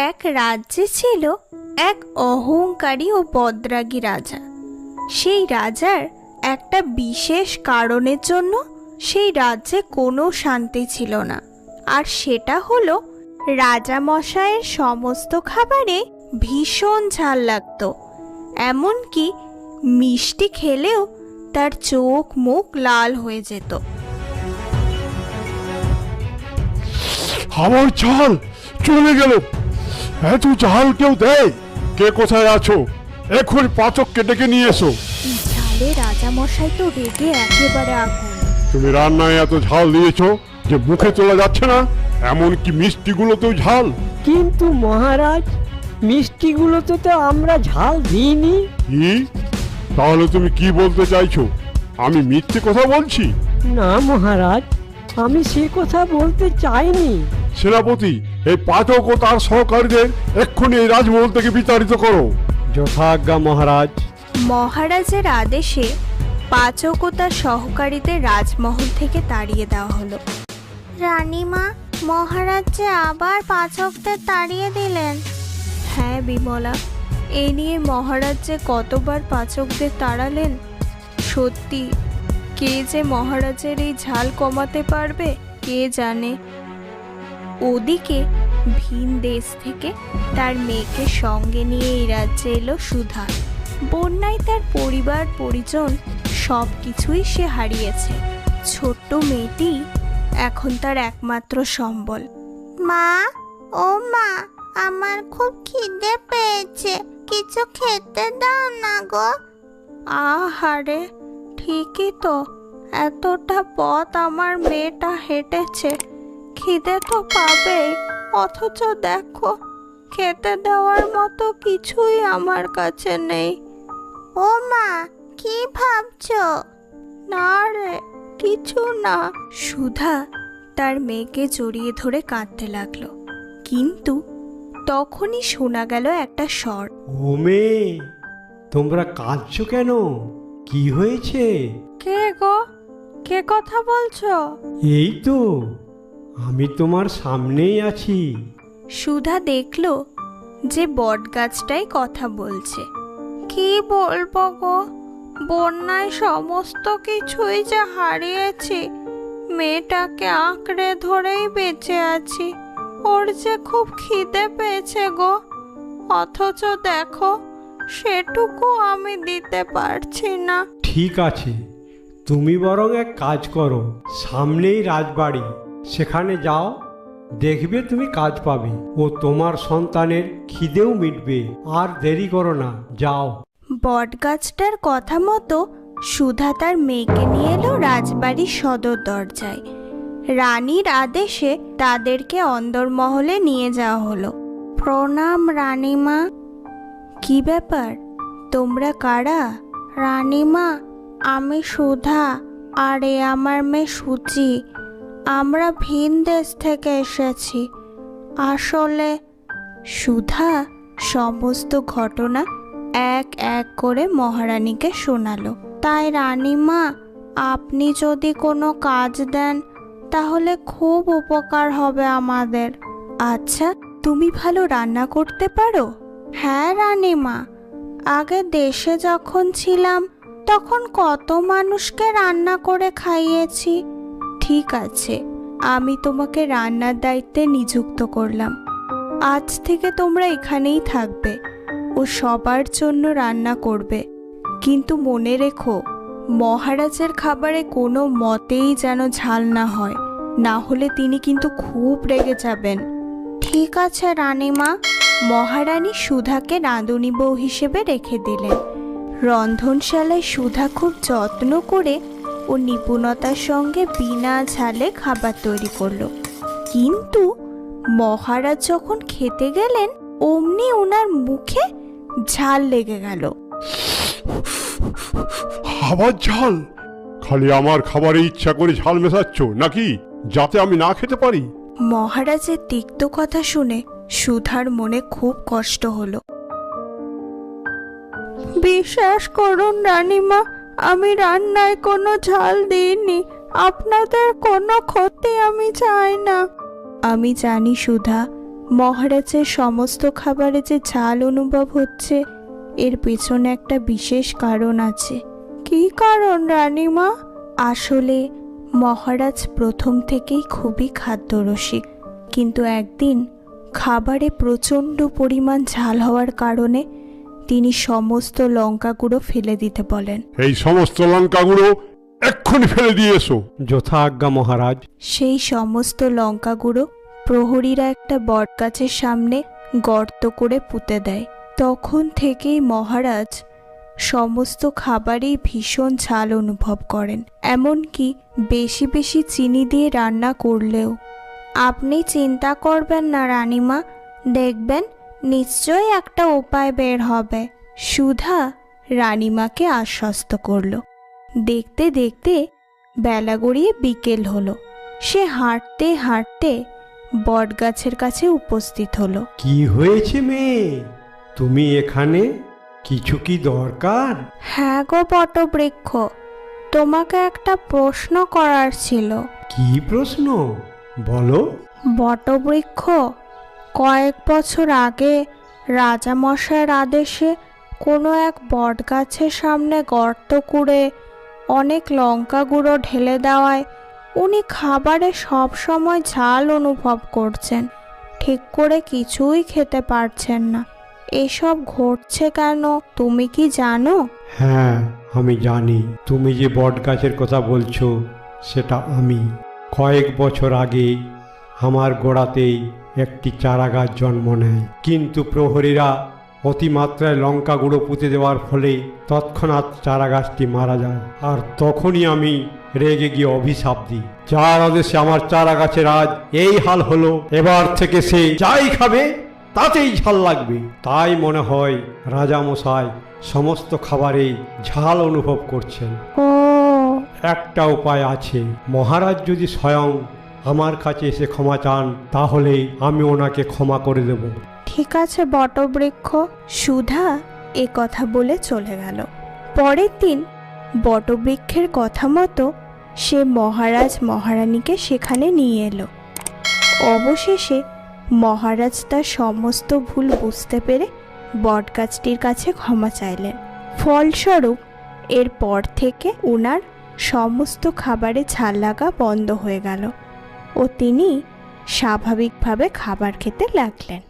এক রাজ্যে ছিল এক অহংকারী ও বদরাগী রাজা। সেই রাজার একটা বিশেষ কারণের জন্য সেই রাজ্যে কোনো শান্তি ছিল না, আর সেটা হলো রাজামশাইয়ের সমস্ত খাবারে ভীষণ ঝাল লাগতো। এমনকি মিষ্টি খেলেও তার চোখ মুখ লাল হয়ে যেত। আমার ঝাল চলে গেল। এত ঝাল কেউ দেয়? কে কোথায় আছো? এখন পাচককে ডেকে নিয়ে এসো। ঝালে রাজামশাই তো রেগে একেবারে আগুন। তুমি রান্নায় এত ঝাল দিয়েছো যে মুখে চলে যাচ্ছে না, এমনকি মিষ্টিগুলোতেও ঝাল। কিন্তু মহারাজ, মিষ্টিগুলোতে তো আমরা ঝাল দিইনি। কি? তাহলে তুমি কি বলতে চাইছো? আমি মিথ্যে কথা বলছি? না মহারাজ, আমি সে কথা বলতে চাইনি। সেনাপতি, এই পাচক ও তার সহকারীদের এক্ষুনি এই রাজমহল থেকে বিতাড়িত করো। যথাজ্ঞা মহারাজ। মহারাজের আদেশে পাচক ও তার সহকারীদের রাজমহল থেকে তাড়িয়ে দেওয়া হলো। রানীমা, মহারাজ যে আবার পাচকদের তাড়িয়ে দিলেন। হ্যাঁ বিমলা, এই নিয়ে মহারাজ যে কতবার পাচকদের তাড়ালেন। সত্যি, কে যে মহারাজের এই ঝাল কমাতে পারবে কে জানে। ওদিকে ভিন দেশ থেকে তার মেয়েকে সঙ্গে নিয়ে এই রাজ্যে এলো সুধা। বন্যায় তার পরিবার পরিজন সব কিছুই সে হারিয়েছে। ছোট্ট মেয়েটি এখন তার একমাত্র সম্বল। মা, ও মা, আমার খুব খিদে পেয়েছে, কিছু খেতে দাও না গো। আহারে, ঠিকই তো, এতটা পথ আমার মেয়েটা হেঁটেছে, খিদে তো পাবেই। অথচ দেখো, খেতে দেওয়ার মতো কিছুই আমার কাছে নেই। ও মা, কি ভাবছো? না রে, কিছু না। সুধা তার মেয়েকে জড়িয়ে ধরে কাঁদতে লাগলো, কিন্তু তখনই শোনা গেল একটা স্বর। ও মেয়ে, তোমরা কাঁদছো কেন? কি হয়েছে? কে গো? কে কথা বলছো? এই তো, আমি তোমার সামনেই আছি। সুধা দেখল যে বটগাছটাই কথা বলছে। কি বলবো গো, বন্যায় সমস্ত কিছুই যে হারিয়েছি, মেয়েটাকে আঁকড়ে ধরেই বেঁচে আছি। ওর যে খুব খিদে পেয়েছে গো, অথচ দেখো সেটুকু আমি দিতে পারছি না। ঠিক আছে, তুমি বরং এক কাজ করো, সামনেই রাজবাড়ি, সেখানে যাও, দেখবে তুমি কাজ পাবে ও তোমার সন্তানের খিদেও মিটবে। আর দেরি করো না, যাও। বটগাছটার কথা মতো সুধা তার মেয়েকে নিয়ে এলো রাজবাড়ির সদর দরজায়। রানীর আদেশে তাদেরকে অন্দরমহলে নিয়ে যাওয়া হলো। প্রণাম রানীমা। কি ব্যাপার, তোমরা কারা? রানীমা, আমি সুধা, আর এ আমার মেয়ে সুচি। আমরা ভিন দেশ থেকে এসেছি। আসলে সুধা সমস্ত ঘটনা এক এক করে মহারানীকে শোনালো। তাই রানীমা, আপনি যদি কোনো কাজ দেন তাহলে খুব উপকার হবে আমাদের। আচ্ছা, তুমি ভালো রান্না করতে পারো? হ্যাঁ রানীমা, আগে দেশে যখন ছিলাম তখন কত মানুষকে রান্না করে খাইয়েছি। ঠিক আছে, আমি তোমাকে রান্নার দায়িত্বে নিযুক্ত করলাম। আজ থেকে তোমরা এখানেই থাকবে ও সবার জন্য রান্না করবে। কিন্তু মনে রেখো, মহারাজের খাবারে কোনো মতেই যেন ঝাল না হয়, না হলে তিনি কিন্তু খুব রেগে যাবেন। ঠিক আছে রানীমা। মহারানী সুধাকে রাঁধুনি বউ হিসেবে রেখে দিলেন। রন্ধনশালায় সুধা খুব যত্ন করে ও নিপুণতার সঙ্গে বিনা ঝালে খাবার তৈরি করলো। কিন্তু মহারাজ যখন খেতে গেলেন অমনি ওনার মুখে ঝাল লেগে গেল। আবার ঝাল? খালি আমার খাবারে ইচ্ছা করে ঝাল মেশাচ্ছ নাকি, যাতে আমি না খেতে পারি? মহারাজের তিক্ত কথা শুনে সুধার মনে খুব কষ্ট হলো। বিশ্বাস করুন রানীমা, আমি রান্নায় কোনো ঝাল দিইনি। আপনাদের কোনো ক্ষতি আমি চাই না। আমি জানি সুধা, মহারাজের সমস্ত খাবারে যে ঝাল অনুভব হচ্ছে, এর পেছনে একটা বিশেষ কারণ আছে। কী কারণ রানীমা? আসলে মহারাজ প্রথম থেকেই খুবই খাদ্যরসিক, কিন্তু একদিন খাবারে প্রচণ্ড পরিমাণ ঝাল হওয়ার কারণে তিনি সমস্ত লঙ্কা গুঁড়ো ফেলে দিতে বলেন। এই সমস্ত লঙ্কা গুঁড়ো এক্ষুনি ফেলে দিয়ে এসো। যথা আজ্ঞা মহারাজ। সেই সমস্ত লঙ্কা গুঁড়ো প্রহরীরা একটা বটগাছের সামনে গর্ত করে পুঁতে দেয়। তখন থেকেই মহারাজ সমস্ত খাবারেই ভীষণ ঝাল অনুভব করেন, এমনকি বেশি বেশি চিনি দিয়ে রান্না করলেও। আপনি চিন্তা করবেন না রানীমা, দেখবেন নিশ্চয়ই একটা উপায় বের হবে। সুধা রানীমাকে আশ্বস্ত করল। দেখতে দেখতে বেলা গড়িয়ে বিকেল হলো। সে হাঁটতে হাঁটতে বটগাছের কাছে উপস্থিত হলো। কি হয়েছে মেয়ে, তুমি এখানে? কিছু কি দরকার? হ্যাঁ গো বটবৃক্ষ, তোমাকে একটা প্রশ্ন করার ছিল। কি প্রশ্ন বলো? বটবৃক্ষ, কয়েক বছর আগে রাজামশাইয়ের আদেশে কোনো এক বটগাছের সামনে গর্ত করে অনেক লঙ্কা গুঁড়ো ঢেলে দেওয়ায় উনি খাবারে সব সময় ঝাল অনুভব করছেন, ঠিক করে কিছুই খেতে পারছেন না। এসব ঘটছে কেন তুমি কি জানো? হ্যাঁ, আমি জানি। তুমি যে বট গাছের কথা বলছো সেটা আমি। কয়েক বছর আগে আমার গোড়াতেই একটি চারা গাছ জন্ম নেয়, কিন্তু প্রহরীরা অতিমাত্রায় লঙ্কা গুঁড়ো পুঁতে দেওয়ার ফলে তৎক্ষণাৎ চারা গাছটি মারা যায়। আর তখনই আমি রেগে গিয়ে অভিশাপ দিই, যার আদেশে আমার চারা গাছের আজ এই হাল হলো। এবার থেকে সে যাই খাবে তাতেই ঝাল লাগবে। তাই মনে হয় রাজামশাই সমস্ত খাবারেই ঝাল অনুভব করছেন। ও, একটা উপায় আছে। মহারাজ যদি স্বয়ং আমার কাছে এসে ক্ষমা চান তাহলে আমি ওনাকে ক্ষমা করে দেব। ঠিক আছে বটবৃক্ষ। সুধা এ কথা বলে চলে গেল। পরের দিন বটবৃক্ষের কথা মতো সে মহারাজ মহারানীকে সেখানে নিয়ে এলো। অবশেষে মহারাজ তার সমস্ত ভুল বুঝতে পেরে বটগাছটির কাছে ক্ষমা চাইলেন। ফলস্বরূপ এরপর থেকে ওনার সমস্ত খাবারে ঝাল লাগা বন্ধ হয়ে গেল ও তিনি স্বাভাবিকভাবে খাবার খেতে লাগলেন।